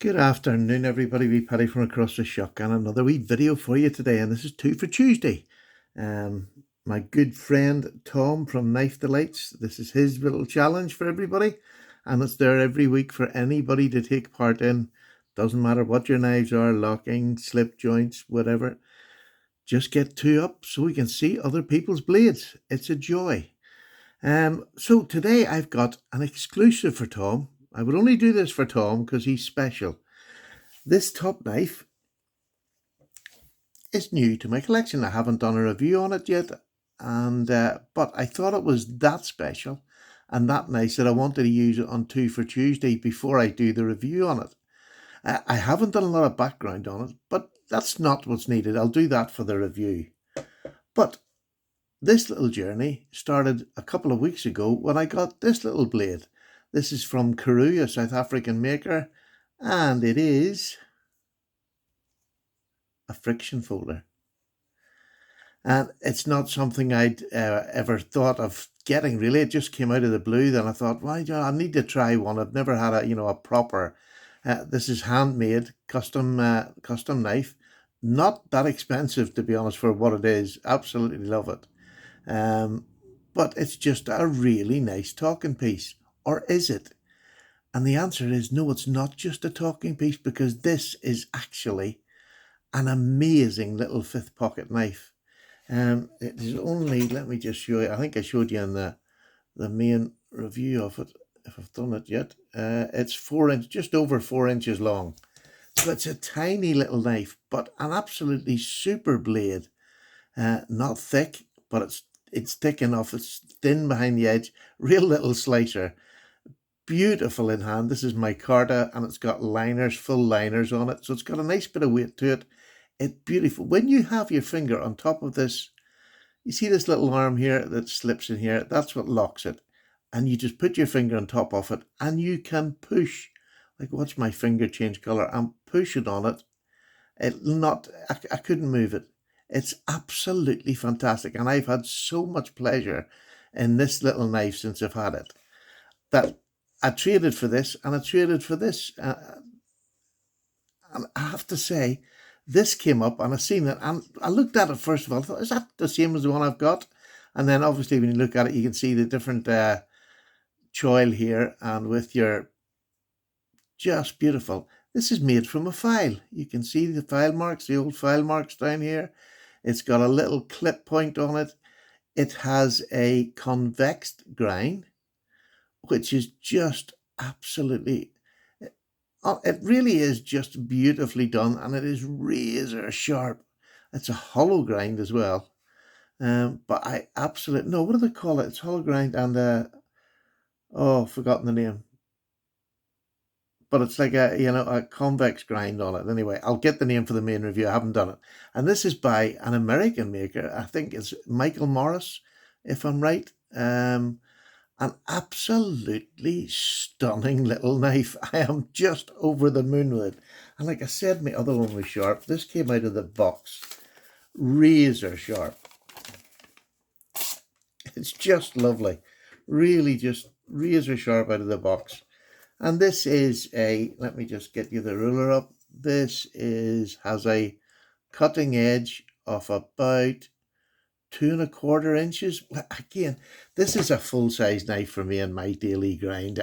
Good afternoon, everybody. Wee Paddy from across the shuck, and another wee video for you today. And this is two for Tuesday. My good friend Tom from Knife Delights. This is his little challenge for everybody, and it's there every week for anybody to take part in. Doesn't matter what your knives are, locking, slip joints, whatever. Just get two up so we can see other people's blades. It's a joy. So today I've got an exclusive for Tom. I would only do this for Tom because he's special. This top knife is new to my collection. I haven't done a review on it yet, and but I thought it was that special and that nice that I wanted to use it on Two for Tuesday before I do the review on it. I haven't done a lot of background on it, but that's not what's needed. I'll do that for the review. But this little journey started a couple of weeks ago when I got this little blade. This is from Karoo, a South African maker, and it is a friction folder. And it's not something I'd ever thought of getting, really. It just came out of the blue. Then I thought, well, I need to try one. I've never had a proper, this is handmade, custom knife. Not that expensive, to be honest, for what it is. Absolutely love it. But it's just a really nice talking piece. Or is it? And the answer is no, it's not just a talking piece, because this is actually an amazing little fifth pocket knife. It is only, let me just show you, I think I showed you in the main review of it, if I've done it yet. It's 4 inch, just over 4 inches long. So it's a tiny little knife, but an absolutely super blade. Not thick, but it's thick enough. It's thin behind the edge, real little slicer. Beautiful in hand. This is micarta, and it's got liners, full liners on it. So it's got a nice bit of weight to it. It's beautiful. When you have your finger on top of this, you see this little arm here that slips in here, that's what locks it. And you just put your finger on top of it and you can push, like watch my finger change color, and push it on it. I couldn't move it. It's absolutely fantastic. And I've had so much pleasure in this little knife since I've had it, that I traded for this and I traded for this. And I have to say, this came up and I seen it and I looked at it first of all. I thought, is that the same as the one I've got? And then obviously when you look at it, you can see the different choil here, and with your, just beautiful. This is made from a file. You can see the file marks, the old file marks down here. It's got a little clip point on it. It has a convexed grind, which is just absolutely, it really is just beautifully done, and it is razor sharp. It's a hollow grind as well. But I absolutely, no, what do they call it? It's hollow grind and, oh, I've forgotten the name. But it's like a convex grind on it. Anyway, I'll get the name for the main review. I haven't done it. And this is by an American maker. I think it's Michael Morris, if I'm right. An absolutely stunning little knife. I am just over the moon with it. And like I said, my other one was sharp. This came out of the box. Razor sharp. It's just lovely. Really just razor sharp out of the box. And this is let me just get you the ruler up. This has a cutting edge of about 2¼ inches. Again, this is a full-size knife for me in my daily grind.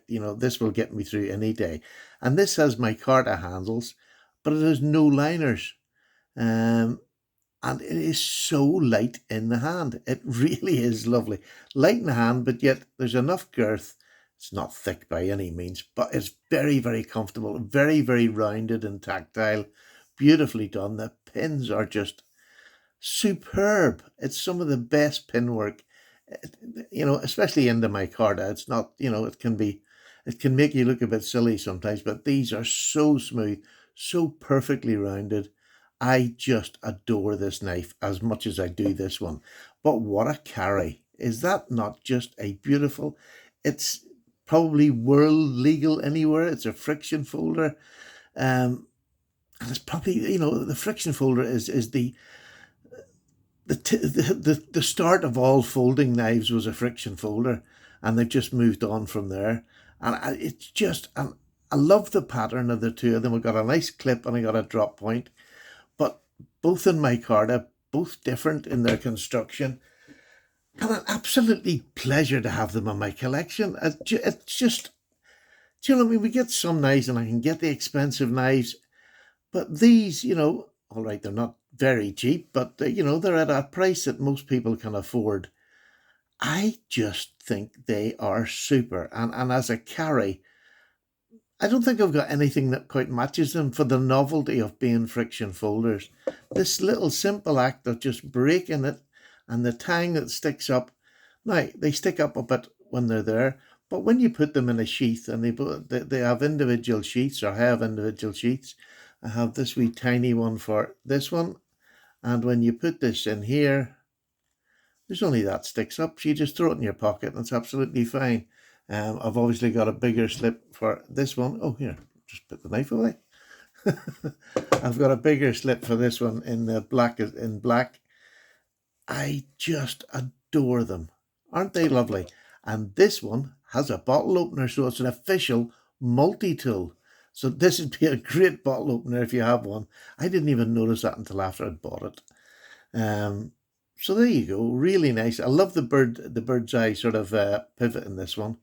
This will get me through any day. And this has micarta handles, but it has no liners. And it is so light in the hand. It really is lovely. Light in the hand, but yet there's enough girth. It's not thick by any means, but it's very, very comfortable. Very, very rounded and tactile. Beautifully done. The pins are just superb. It's some of the best pin work, especially in the micarta. It's not, it can make you look a bit silly sometimes, but these are so smooth, so perfectly rounded. I just adore this knife as much as I do this one. But what a carry. Is that not just a beautiful, it's probably world legal anywhere. It's a friction folder. And it's probably, the friction folder is the start of all folding knives was a friction folder, and they've just moved on from there. And it's just an I love the pattern of the two of them. I got a nice clip and I got a drop point, but both in micarta, both different in their construction, and an absolutely pleasure to have them in my collection. It's just, do you know what I mean? We get some knives and I can get the expensive knives, but these, all right, they're not very cheap, but they're at a price that most people can afford. I just think they are super. And as a carry, I don't think I've got anything that quite matches them for the novelty of being friction folders. This little simple act of just breaking it and the tang that sticks up. Now, they stick up a bit when they're there, but when you put them in a sheath and they have individual sheaths or have individual sheaths, I have this wee tiny one for this one. And when you put this in here, there's only that sticks up. So you just throw it in your pocket and it's absolutely fine. I've obviously got a bigger slip for this one. Oh, here, just put the knife away. I've got a bigger slip for this one in the black. I just adore them. Aren't they lovely? And this one has a bottle opener, so it's an official multi-tool. So this would be a great bottle opener if you have one. I didn't even notice that until after I'd bought it. So there you go. Really nice. I love the bird's eye sort of pivot in this one.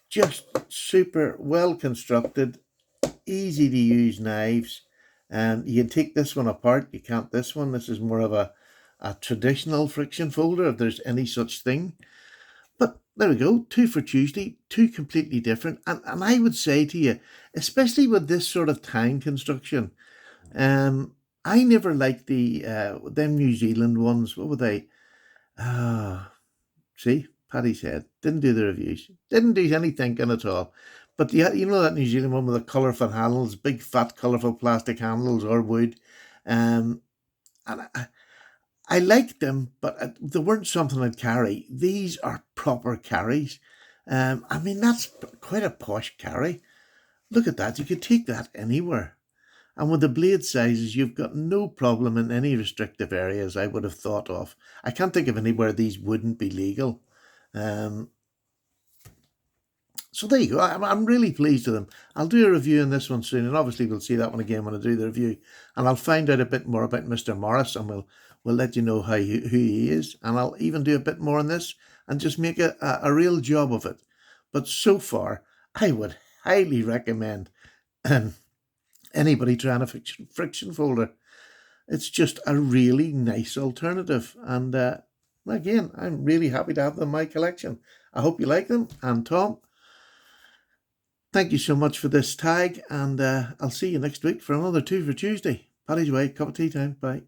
Just super well constructed, easy to use knives. And you can take this one apart. You can't this one. This is more of a traditional friction folder, if there's any such thing. But there we go. 2 for Tuesday. 2 completely different. And I would say to you, especially with this sort of tang construction, I never liked them New Zealand ones. What were they? See? Paddy's head. Didn't do the reviews. Didn't do any thinking at all. But you know that New Zealand one with the colourful handles, big fat colourful plastic handles or wood. And I liked them, but they weren't something I'd carry. These are proper carries. I mean, that's quite a posh carry. Look at that. You could take that anywhere. And with the blade sizes, you've got no problem in any restrictive areas I would have thought of. I can't think of anywhere these wouldn't be legal. So there you go. I'm really pleased with them. I'll do a review on this one soon, and obviously we'll see that one again when I do the review. And I'll find out a bit more about Mr. Morris, and we'll let you know who he is. And I'll even do a bit more on this and just make a real job of it. But so far, I would highly recommend anybody trying a friction folder. It's just a really nice alternative. And again, I'm really happy to have them in my collection. I hope you like them. And Tom, thank you so much for this tag. And I'll see you next week for another 2 for Tuesday. Paddy's Way, cup of tea time. Bye.